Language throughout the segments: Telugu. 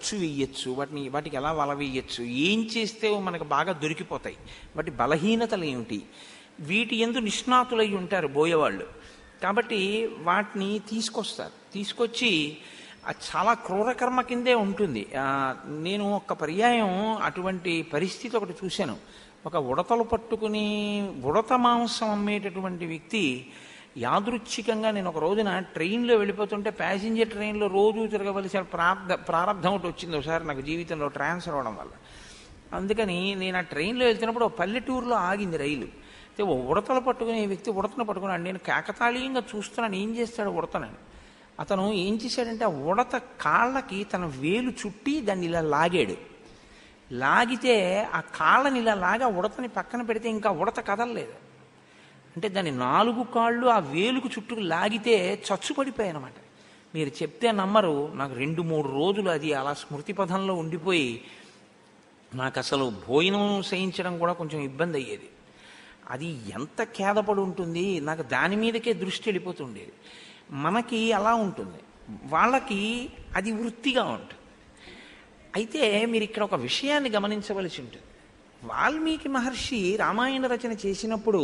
ఉచ్చు వేయచ్చు, వాటికి ఎలా వల వేయచ్చు, ఏం చేస్తే మనకు బాగా దొరికిపోతాయి, వాటి బలహీనతలు ఏమిటి, వీటి యందు నిష్ణాతులై ఉంటారు బోయేవాళ్ళు. కాబట్టి వాటిని తీసుకొచ్చి అది చాలా క్రూరకర్మ కిందే ఉంటుంది. నేను ఒక పర్యాయం అటువంటి పరిస్థితి ఒకటి చూశాను. ఒక ఉడతలు పట్టుకుని ఉడత మాంసం అమ్మేటటువంటి వ్యక్తి యాదృచ్ఛికంగా, నేను ఒక రోజున ట్రైన్లో వెళ్ళిపోతుంటే, ప్యాసింజర్ ట్రైన్లో రోజు తిరగవలసిన ప్రారంధం ఒకటి వచ్చింది ఒకసారి నాకు జీవితంలో ట్రాన్స్ఫర్ అవ్వడం వల్ల. అందుకని నేను ఆ ట్రైన్లో వెళ్తున్నప్పుడు ఒక పల్లెటూరులో ఆగింది రైలు. అయితే ఓ ఉడతలు పట్టుకునే వ్యక్తి ఉడతను పట్టుకున్నాడు. నేను కాకతాళీయంగా చూస్తున్నాను ఏం చేస్తాడు ఉడతనని. అతను ఏం చేశాడంటే ఆ ఉడత కాళ్ళకి తన వేలు చుట్టి దాన్ని ఇలా లాగాడు. లాగితే ఆ కాళ్ళని ఇలా లాగా ఉడతని పక్కన పెడితే ఇంకా ఉడత కదలలేదు. అంటే దాని 4 కాళ్ళు ఆ వేలుకు చుట్టూ లాగితే చచ్చుపడిపోయాయి అన్నమాట. మీరు చెప్తే నమ్మరు, నాకు 2-3 రోజులు అది అలా స్మృతి పథంలో ఉండిపోయి నాకు అసలు భోజనం చేయించడం కూడా కొంచెం ఇబ్బంది అయ్యేది. అది ఎంత ఖేదపడి ఉంటుంది, నాకు దాని మీదకే దృష్టి వెళ్ళిపోతుండేది. మనకి అలా ఉంటుంది, వాళ్ళకి అది వృత్తిగా ఉంటుంది. అయితే మీరు ఇక్కడ ఒక విషయాన్ని గమనించవలసి ఉంటుంది. వాల్మీకి మహర్షి రామాయణ రచన చేసినప్పుడు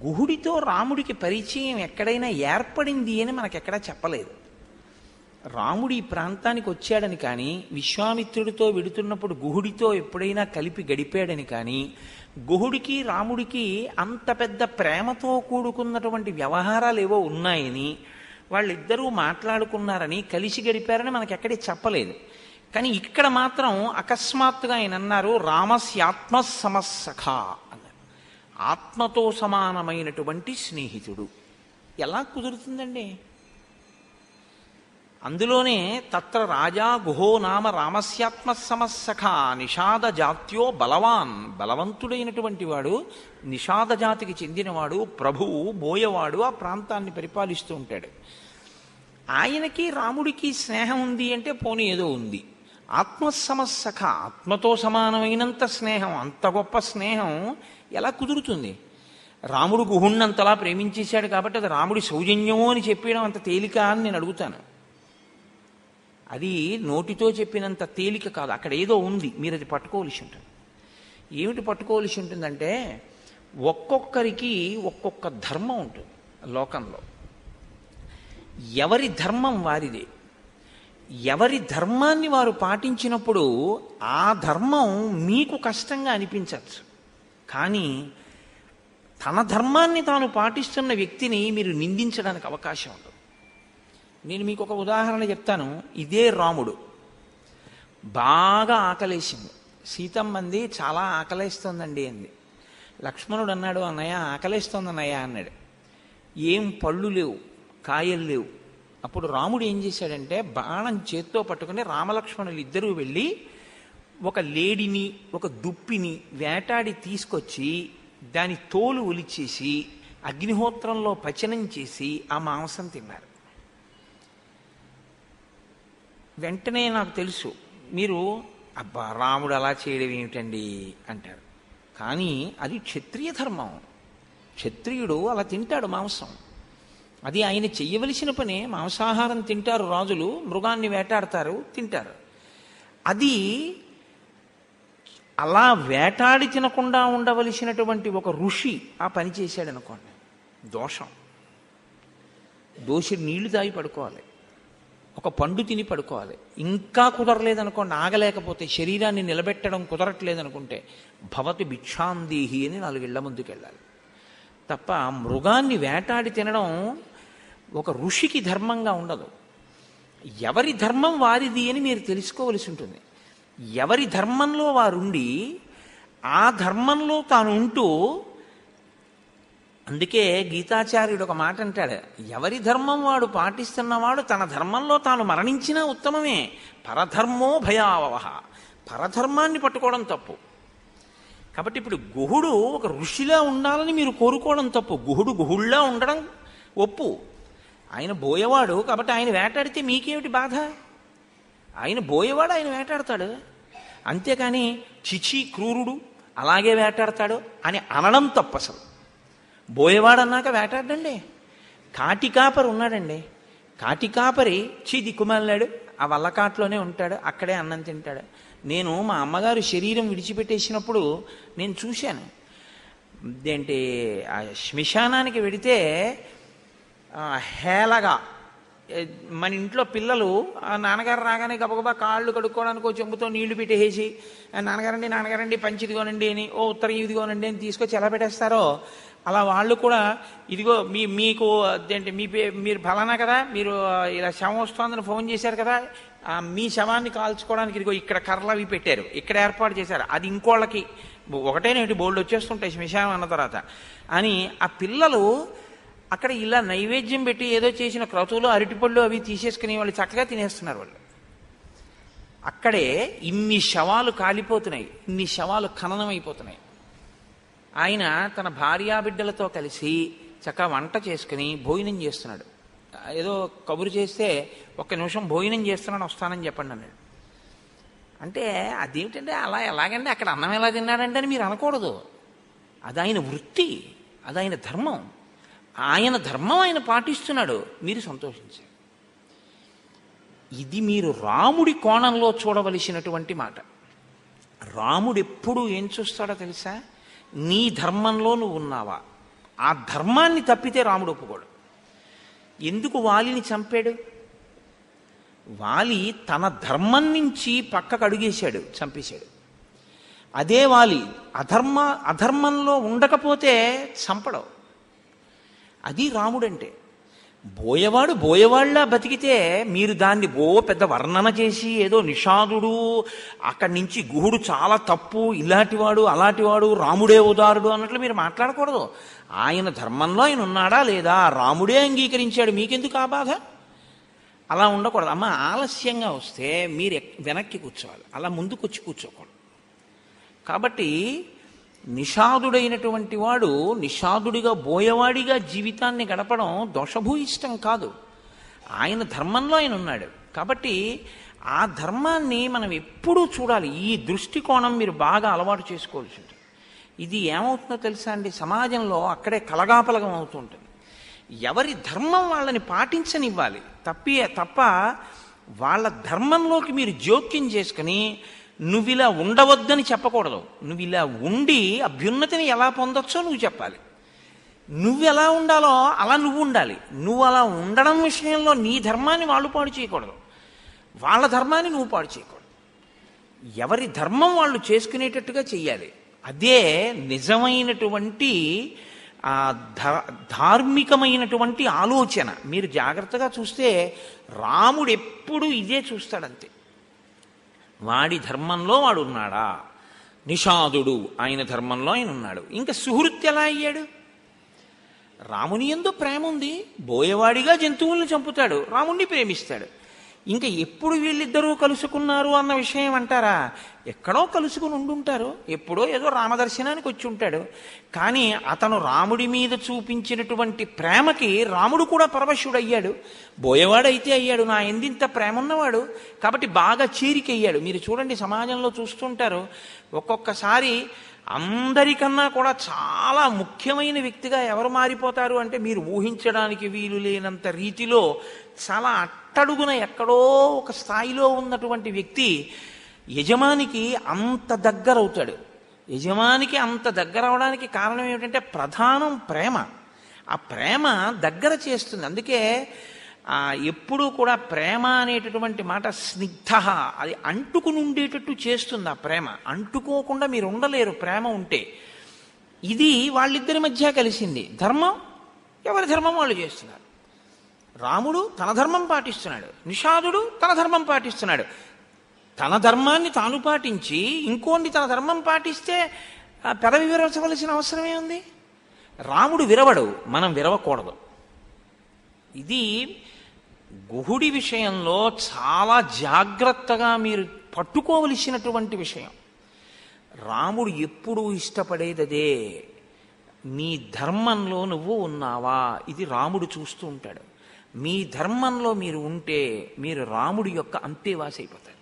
గుహుడితో రాముడికి పరిచయం ఎక్కడైనా ఏర్పడింది అని మనకెక్కడా చెప్పలేదు. రాముడు ఈ ప్రాంతానికి వచ్చాడని కానీ, విశ్వామిత్రుడితో వెడుతున్నప్పుడు గుహుడితో ఎప్పుడైనా కలిపి గడిపాడని కానీ, గుహుడికి రాముడికి అంత పెద్ద ప్రేమతో కూడుకున్నటువంటి వ్యవహారాలు ఏవో ఉన్నాయని, వాళ్ళిద్దరూ మాట్లాడుకున్నారని, కలిసి గడిపారని మనకెక్కడే చెప్పలేదు. కానీ ఇక్కడ మాత్రం అకస్మాత్తుగా ఆయన అన్నారు, రామస్యాత్మ సమస్సఖ అన్నారు. ఆత్మతో సమానమైనటువంటి స్నేహితుడు. ఎలా కుదురుతుందండి? అందులోనే తత్ర రాజా గుహో నామ రామస్యాత్మ సమస్సఖ నిషాద జాత్యో బలవాన్, బలవంతుడైనటువంటి వాడు, నిషాద జాతికి చెందినవాడు, ప్రభువు, బోయవాడు, ఆ ప్రాంతాన్ని పరిపాలిస్తూ ఉంటాడు. ఆయనకి రాముడికి స్నేహం ఉంది అంటే పోనీ ఏదో ఉంది. ఆత్మసమస్సఖ, ఆత్మతో సమానమైనంత స్నేహం, అంత గొప్ప స్నేహం ఎలా కుదురుతుంది? రాముడు గుహుణ్ణంతలా ప్రేమించేశాడు కాబట్టి అది రాముడి సౌజన్యము అని చెప్పడం అంత తేలిక అని నేను అడుగుతాను. అది నోటితో చెప్పినంత తేలిక కాదు, అక్కడ ఏదో ఉంది, మీరు అది పట్టుకోవలసి ఉంటుంది. ఏమిటి పట్టుకోవలసి ఉంటుందంటే, ఒక్కొక్కరికి ఒక్కొక్క ధర్మం ఉంటుంది లోకంలో. ఎవరి ధర్మం వారిదే. ఎవరి ధర్మాన్ని వారు పాటించినప్పుడు ఆ ధర్మం మీకు కష్టంగా అనిపించవచ్చు, కానీ తన ధర్మాన్ని తాను పాటిస్తున్న వ్యక్తిని మీరు నిందించడానికి అవకాశం ఉండదు. నేను మీకు ఒక ఉదాహరణ చెప్తాను. ఇదే రాముడు బాగా ఆకలేసింది. సీతమ్మంది చాలా ఆకలేస్తోందండి అంది. లక్ష్మణుడు అన్నాడు, అన్నయ్య ఆకలేస్తోంది అన్నయ్య అన్నాడు. ఏం పళ్ళు లేవు, కాయలు లేవు. అప్పుడు రాముడు ఏం చేశాడంటే బాణం చేత్తో పట్టుకుని రామలక్ష్మణులు ఇద్దరూ వెళ్ళి ఒక లేడిని, ఒక దుప్పిని వేటాడి తీసుకొచ్చి దాని తోలు ఒలిచేసి అగ్నిహోత్రంలో పచనం చేసి ఆ మాంసం తిన్నారు. వెంటనే నాకు తెలుసు మీరు అబ్బా రాముడు అలా చేయడం ఏమిటండి అంటారు. కానీ అది క్షత్రియ ధర్మం. క్షత్రియుడు అలా తింటాడు మాంసం. అది ఆయన చెయ్యవలసిన పనే. మాంసాహారం తింటారు రాజులు, మృగాన్ని వేటాడతారు, తింటారు. అది అలా వేటాడి తినకుండా ఉండవలసినటువంటి ఒక ఋషి ఆ పని చేశాడనుకోండి, దోషం. దోషి నీళ్లు తాగి పడుకోవాలి, ఒక పండు తిని పడుకోవాలి. ఇంకా కుదరలేదనుకోండి, ఆగలేకపోతే, శరీరాన్ని నిలబెట్టడం కుదరట్లేదనుకుంటే భవతి భిక్షాందేహి అని 4 ఇళ్ల ముందుకు వెళ్ళాలి తప్ప మృగాన్ని వేటాడి తినడం ఒక ఋషికి ధర్మంగా ఉండదు. ఎవరి ధర్మం వారిది అని మీరు తెలుసుకోవలసి ఉంటుంది. ఎవరి ధర్మంలో వారుండి ఆ ధర్మంలో తాను ఉంటూ, అందుకే గీతాచార్యుడు ఒక మాట అంటాడు, ఎవరి ధర్మం వాడు పాటిస్తున్నవాడు తన ధర్మంలో తాను మరణించినా ఉత్తమమే. పరధర్మో భయావహ, పరధర్మాన్ని పట్టుకోవడం తప్పు. కాబట్టి ఇప్పుడు గుహుడు ఒక ఋషిలా ఉండాలని మీరు కోరుకోవడం తప్పు. గుహుడు గుహుళ్లా ఉండడం ఒప్పు. ఆయన బోయవాడు కాబట్టి ఆయన వేటాడితే మీకేమిటి బాధ? ఆయన బోయవాడు, ఆయన వేటాడతాడు. అంతేకాని చిచి క్రూరుడు అలాగే వేటాడతాడు అని అనడం తప్పు. అసలు బోయవాడు అన్నాక వేటాడండి. కాటికాపరి ఉన్నాడండి, కాటికాపరి దిక్కుమాలినాడు ఆ వల్లకాట్లోనే ఉంటాడు, అక్కడే అన్నం తింటాడు. నేను మా అమ్మగారు శరీరం విడిచిపెట్టేసినప్పుడు నేను చూశాను. ఏంటి ఆ శ్మశానానికి వెడితే హేళగా మన ఇంట్లో పిల్లలు నాన్నగారు రాగానే గబగబా కాళ్ళు కడుక్కోవడానికి చెంబుతో నీళ్లు పెట్టేసి నాన్నగారండి పంచి ఇదిగోనండి అని ఉత్తరం ఇదిగోనండి అని తీసుకొచ్చి ఎలా పెట్టేస్తారో అలా వాళ్ళు కూడా ఇదిగో మీకు అదేంటి మీరు ఫలానా కదా, మీరు ఇలా శవం వస్తుందని ఫోన్ చేశారు కదా, మీ శవాన్ని కాల్చుకోవడానికి ఇదిగో ఇక్కడ కర్రలు అవి పెట్టారు, ఇక్కడ ఏర్పాటు చేశారు, అది ఇంకోళ్ళకి ఒకటేనేటి బోల్డ్ వచ్చేస్తుంటాయి శ్మశానం అన్న తర్వాత అని ఆ పిల్లలు అక్కడ ఇలా నైవేద్యం పెట్టి ఏదో చేసిన క్రతువులు అరటిపళ్ళు అవి తీసేసుకుని వాళ్ళు చక్కగా తినేస్తున్నారు. వాళ్ళు అక్కడే ఇన్ని శవాలు కాలిపోతున్నాయి, ఇన్ని శవాలు ఖననం అయిపోతున్నాయి. ఆయన తన భార్యాబిడ్డలతో కలిసి చక్కగా వంట చేసుకుని భోజనం చేస్తున్నాడు. ఏదో కబురు చేస్తే 1 నిమిషం భోజనం చేస్తున్నాను వస్తానని చెప్పండి అన్నాడు. అంటే అదేమిటంటే అలా ఎలాగండి అక్కడ అన్నం ఎలా తిన్నాడంటే అని మీరు అనకూడదు. అది ఆయన వృత్తి, అది ఆయన ధర్మం. ఆయన ధర్మం ఆయన పాటిస్తున్నాడు, మీరు సంతోషించారు. ఇది మీరు రాముడి కోణంలో చూడవలసినటువంటి మాట. రాముడు ఎప్పుడు ఏం చూస్తాడో తెలుసా? నీ ధర్మంలో నువ్వు ఉన్నావా? ఆ ధర్మాన్ని తప్పితే రాముడు ఒప్పుకోడు. ఎందుకు వాలిని చంపాడు? వాలి తన ధర్మం నుంచి పక్కకు అడుగేశాడు, చంపేశాడు. అదే వాలి అధర్మంలో ఉండకపోతే చంపడం. అది రాముడంటే. బోయవాళ్ళ బతికితే మీరు దాన్ని పెద్ద వర్ణన చేసి ఏదో నిషాదుడు, అక్కడి నుంచి గుహుడు చాలా తప్పు, ఇలాంటివాడు అలాంటివాడు, రాముడే ఉదారుడు అన్నట్లు మీరు మాట్లాడకూడదు. ఆయన ధర్మంలో ఆయన ఉన్నాడా లేదా? రాముడే అంగీకరించాడు, మీకెందుకు ఆ బాధ? అలా ఉండకూడదు. అమ్మ ఆలస్యంగా వస్తే మీరు వెనక్కి కూర్చోవాలి, అలా ముందుకు వచ్చి కూర్చోకూడదు. కాబట్టి నిషాదుడైనటువంటి వాడు నిషాదుడిగా బోయవాడిగా జీవితాన్ని గడపడం దోషభూయిష్టం కాదు. ఆయన ధర్మంలో ఆయన ఉన్నాడు. కాబట్టి ఆ ధర్మాన్ని మనం ఎప్పుడూ చూడాలి. ఈ దృష్టికోణం మీరు బాగా అలవాటు చేసుకోవాల్సి ఉంటుంది. ఇది ఏమవుతుందో తెలుసా అండి, సమాజంలో అక్కడే కలగాపలగం అవుతుంటుంది. ఎవరి ధర్మం వాళ్ళని పాటించనివ్వాలి తప్ప వాళ్ళ ధర్మంలోకి మీరు జోక్యం చేసుకుని నువ్విలా ఉండవద్దని చెప్పకూడదు. నువ్వు ఇలా ఉండి అభ్యున్నతిని ఎలా పొందొచ్చో నువ్వు చెప్పాలి. నువ్వు ఎలా ఉండాలో అలా నువ్వు ఉండాలి. నువ్వు అలా ఉండడం విషయంలో నీ ధర్మాన్ని వాళ్ళు పాడు చేయకూడదు, వాళ్ళ ధర్మాన్ని నువ్వు పాడు చేయకూడదు. ఎవరి ధర్మం వాళ్ళు చేసుకునేటట్టుగా చెయ్యాలి. అదే నిజమైనటువంటి ధార్మికమైనటువంటి ఆలోచన. మీరు జాగ్రత్తగా చూస్తే రాముడు ఎప్పుడు ఇదే చూస్తాడంతే. వాడి ధర్మంలో వాడు ఉన్నాడా? నిషాదుడు ఆయన ధర్మంలో ఆయన ఉన్నాడు. ఇంకా సుహృత్ ఎలా అయ్యాడు? రాముని యందు ప్రేమ ఉంది, బోయవాడిగా జంతువుల్ని చంపుతాడు, రాముణ్ణి ప్రేమిస్తాడు. ఇంకా ఎప్పుడు వీళ్ళిద్దరూ కలుసుకున్నారు అన్న విషయం అంటారా? ఎక్కడో కలుసుకుని ఉండుంటారు, ఎప్పుడో ఏదో రామదర్శనానికి వచ్చి ఉంటాడు. కానీ అతను రాముడి మీద చూపించినటువంటి ప్రేమకి రాముడు కూడా పరవశుడయ్యాడు, బోయవాడైతే అయ్యాడు. నా ఎందింత ప్రేమ ఉన్నవాడు కాబట్టి బాగా చేరికయ్యాడు. మీరు చూడండి, సమాజంలో చూస్తుంటారు ఒక్కొక్కసారి అందరికన్నా కూడా చాలా ముఖ్యమైన వ్యక్తిగా ఎవరు మారిపోతారు అంటే మీరు ఊహించడానికి వీలు లేనంత రీతిలో చాలా అట్టడుగున ఎక్కడో ఒక స్థాయిలో ఉన్నటువంటి వ్యక్తి యజమానికి అంత దగ్గరవుతాడు. యజమానికి అంత దగ్గర అవడానికి కారణం ఏమిటంటే ప్రధానం ప్రేమ. ఆ ప్రేమ దగ్గర చేస్తుంది. అందుకే ఎప్పుడూ కూడా ప్రేమ అనేటటువంటి మాట స్నిగ్ధ, అది అంటుకుని ఉండేటట్టు చేస్తుంది. ఆ ప్రేమ అంటుకోకుండా మీరు ఉండలేరు ప్రేమ ఉంటే. ఇది వాళ్ళిద్దరి మధ్య కలిసింది. ధర్మం ఎవరి ధర్మం వాళ్ళు చేస్తున్నారు. రాముడు తన ధర్మం పాటిస్తున్నాడు, నిషాదుడు తన ధర్మం పాటిస్తున్నాడు. తన ధర్మాన్ని తాను పాటించి ఇంకోండి తన ధర్మం పాటిస్తే పెదవి విరవలసిన అవసరమే ఉంది. రాముడు విరవడు, మనం విరవకూడదు. ఇది గుహుడి విషయంలో చాలా జాగ్రత్తగా మీరు పట్టుకోవలసినటువంటి విషయం. రాముడు ఎప్పుడూ ఇష్టపడేదదే, నీ ధర్మంలో నువ్వు ఉన్నావా? ఇది రాముడు చూస్తూ ఉంటాడు. మీ ధర్మంలో మీరు ఉంటే మీరు రాముడి యొక్క అంతేవాసి అయిపోతారు.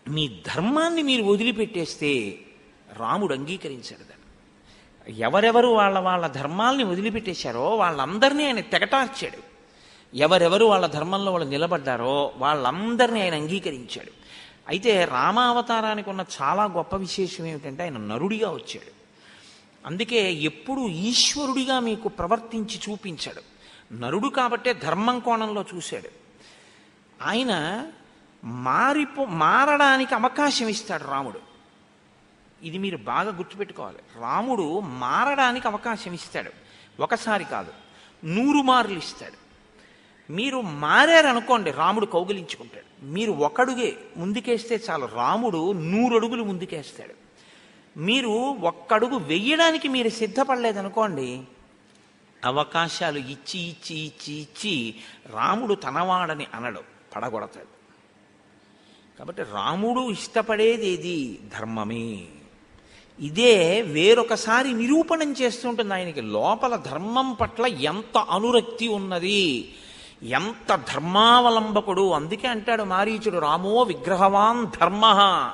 మీ ధర్మాన్ని మీరు వదిలిపెట్టేస్తే రాముడు అంగీకరించాడు దాన్ని. ఎవరెవరు వాళ్ళ ధర్మాల్ని వదిలిపెట్టేశారో వాళ్ళందరినీ ఆయన తెగటార్చాడు. ఎవరెవరు వాళ్ళ ధర్మంలో వాళ్ళు నిలబడ్డారో వాళ్ళందరినీ ఆయన అంగీకరించాడు. అయితే రామావతారానికి ఉన్న చాలా గొప్ప విశేషం ఏమిటంటే ఆయన నరుడిగా వచ్చాడు. అందుకే ఎప్పుడు ఈశ్వరుడిగా మీకు ప్రవర్తించి చూపించాడు. నరుడు కాబట్టే ధర్మం కోణంలో చూశాడు. ఆయన మారడానికి అవకాశం ఇస్తాడు రాముడు. ఇది మీరు బాగా గుర్తుపెట్టుకోవాలి. రాముడు మారడానికి అవకాశం ఇస్తాడు. ఒకసారి కాదు, 100 మార్లు ఇస్తాడు. మీరు మారారనుకోండి, రాముడు కౌగిలించుకుంటాడు. మీరు ఒకడుగే ముందుకేస్తే చాలు, రాముడు 100 అడుగులు ముందుకేస్తాడు. మీరు ఒక్కడుగు వెయ్యడానికి మీరు సిద్ధపడలేదనుకోండి, అవకాశాలు ఇచ్చి ఇచ్చి ఇచ్చి ఇచ్చి రాముడు తనవాడని అనడు, పడగొడతాడు. కాబట్టి రాముడు ఇష్టపడేది ఏది? ధర్మమే. ఇదే వేరొకసారి నిరూపణం చేస్తుంటుంది ఆయనకి లోపల ధర్మం పట్ల ఎంత అనురక్తి ఉన్నది, ఎంత ధర్మావలంబకుడు. అందుకే అంటాడు మారీచుడు, రామో విగ్రహవాన్ ధర్మ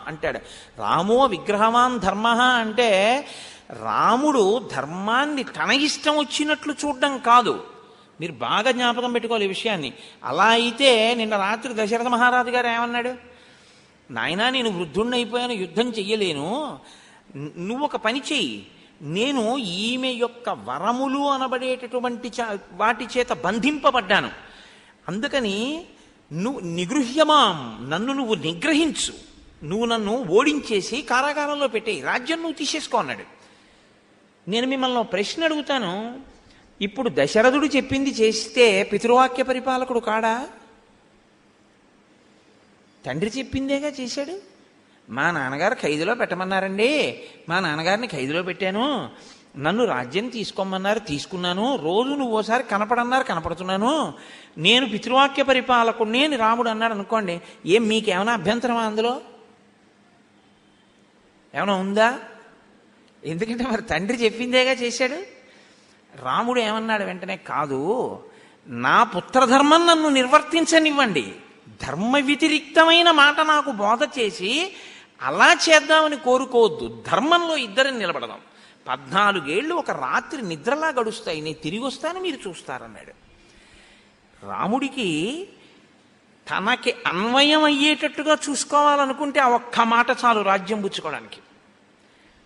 అంటాడు. రామో విగ్రహవాన్ ధర్మ అంటే రాముడు ధర్మాన్ని తన ఇష్టం వచ్చినట్లు చూడడం కాదు. మీరు బాగా జ్ఞాపకం పెట్టుకోవాలి ఈ విషయాన్ని. అలా అయితే నిన్న రాత్రి దశరథ మహారాజు గారు ఏమన్నాడు? నాయనా, నేను వృద్ధుణ్ణి అయిపోయాను, యుద్ధం చెయ్యలేను, నువ్వు ఒక పని చెయ్యి, నేను ఈమె యొక్క వరములు అనబడేటటువంటి వాటి చేత బంధింపబడ్డాను, అందుకని నువ్వు నిగృహ్యమాం, నువ్వు నిగ్రహించు, నువ్వు నన్ను ఓడించేసి కారాగారంలో పెట్టేయి, రాజ్యం నువ్వు తీసేసుకో అన్నాడు. నేను మిమ్మల్ని ప్రశ్న అడుగుతాను, ఇప్పుడు దశరథుడు చెప్పింది చేస్తే పితృవాక్య పరిపాలకుడు కాడా? తండ్రి చెప్పిందేగా చేశాడు. మా నాన్నగారు ఖైదులో పెట్టమన్నారండి, మా నాన్నగారిని ఖైదులో పెట్టాను, నన్ను రాజ్యం తీసుకోమన్నారు, తీసుకున్నాను, రోజు నువ్వు ఓసారి కనపడన్నారు, కనపడుతున్నాను, నేను పితృవాక్య పరిపాలకుడిని అని రాముడు అన్నాడు అనుకోండి, ఏం మీకేమైనా అభ్యంతరమా? అందులో ఏమైనా ఉందా? ఎందుకంటే మరి తండ్రి చెప్పిందేగా చేశాడు. రాముడు ఏమన్నాడు వెంటనే? కాదు, నా పుత్రధర్మం నన్ను నిర్వర్తించనివ్వండి, ధర్మ వ్యతిరిక్తమైన మాట నాకు బోధ చేసి అలా చేద్దామని కోరుకోవద్దు, ధర్మంలో ఇద్దరిని నిలబడదాం, 14 ఏళ్ళు ఒక రాత్రి నిద్రలా గడుస్తాయి, నేను తిరిగి వస్తాను, మీరు చూస్తారన్నాడు. రాముడికి తనకి అన్వయం అయ్యేటట్టుగా చూసుకోవాలనుకుంటే ఆ ఒక్క మాట చాలు రాజ్యం పుచ్చుకోవడానికి.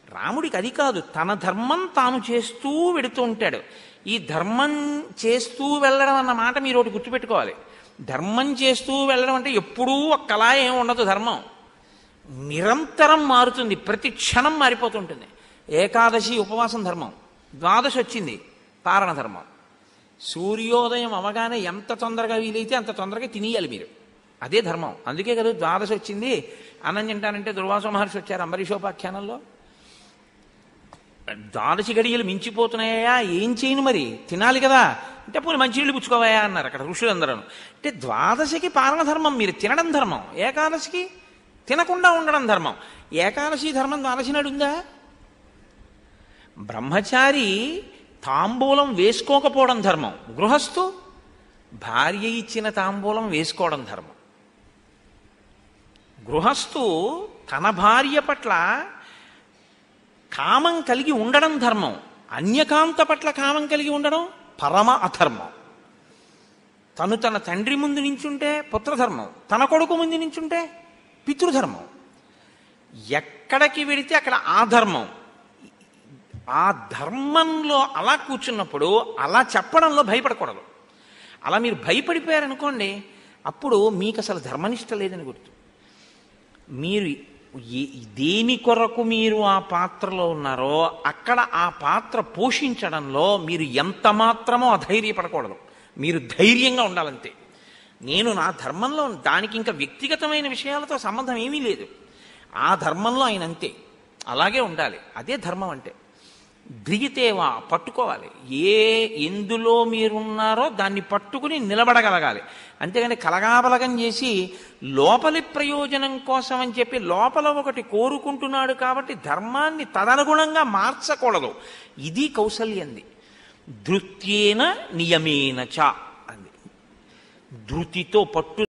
రాముడికి అది కాదు, తన ధర్మం తాను చేస్తూ వెడుతూ ఉంటాడు. ఈ ధర్మం చేస్తూ వెళ్ళడం అన్న మాట మీరు ఒకటి గుర్తుపెట్టుకోవాలి. ధర్మం చేస్తూ వెళ్ళడం అంటే ఎప్పుడూ ఒక్కలా ఏం ఉండదు. ధర్మం నిరంతరం మారుతుంది, ప్రతి క్షణం మారిపోతుంటుంది. ఏకాదశి ఉపవాసం ధర్మం, ద్వాదశి వచ్చింది పారణ ధర్మం. సూర్యోదయం అవగానే ఎంత తొందరగా వీలైతే అంత తొందరగా తినేయాలి మీరు, అదే ధర్మం. అందుకే కదా ద్వాదశి వచ్చింది. అన్నం తింటానంటే దుర్వాస మహర్షి వచ్చారు అంబరీషోపాఖ్యానంలో. ద్వాదశి గడియలు మించిపోతున్నాయా, ఏం చేయను మరి, తినాలి కదా అంటే పోనీ మంచినీళ్ళు పుచ్చుకోవాయా అన్నారు అక్కడ ఋషులందరూ. అంటే ద్వాదశికి పారణ ధర్మం, మీరు తినడం ధర్మం. ఏకాదశికి తినకుండా ఉండడం ధర్మం. ఏకాదశి ధర్మం ద్వాదశి నాడు ఉందా? బ్రహ్మచారి తాంబూలం వేసుకోకపోవడం ధర్మం, గృహస్థు భార్య ఇచ్చిన తాంబూలం వేసుకోవడం ధర్మం. గృహస్థు తన భార్య పట్ల కామం కలిగి ఉండడం ధర్మం, అన్యకాంత పట్ల కామం కలిగి ఉండడం పరమ అధర్మం. తను తన తండ్రి ముందు నించుంటే పుత్రధర్మం, తన కొడుకు ముందు నించుంటే పితృధర్మం. ఎక్కడికి వెడితే అక్కడ ఆ ధర్మం. ఆ ధర్మంలో అలా కూర్చున్నప్పుడు అలా చెప్పడంలో భయపడకూడదు. అలా మీరు భయపడిపోయారనుకోండి, అప్పుడు మీకు అసలు ధర్మనిష్ట లేదని గుర్తు. మీరు దేని కొరకు మీరు ఆ పాత్రలో ఉన్నారో అక్కడ ఆ పాత్ర పోషించడంలో మీరు ఎంత మాత్రమో అధైర్యపడకూడదు. మీరు ధైర్యంగా ఉండాలంతే. నేను నా ధర్మంలో, దానికి ఇంకా వ్యక్తిగతమైన విషయాలతో సంబంధం ఏమీ లేదు. ఆ ధర్మంలో ఆయన అంతే, అలాగే ఉండాలి. అదే ధర్మం అంటే. దిగితేవా పట్టుకోవాలి. ఎందులో మీరున్నారో దాన్ని పట్టుకుని నిలబడగలగాలి. అంతేగాని కలగాబలగం చేసి లోపలి ప్రయోజనం కోసం అని చెప్పి లోపల ఒకటి కోరుకుంటున్నాడు కాబట్టి ధర్మాన్ని తదనుగుణంగా మార్చకూడదు. ఇది కౌసల్యంది. ధృత్యేన నియమేన చ అంది. ధృతితో పట్టు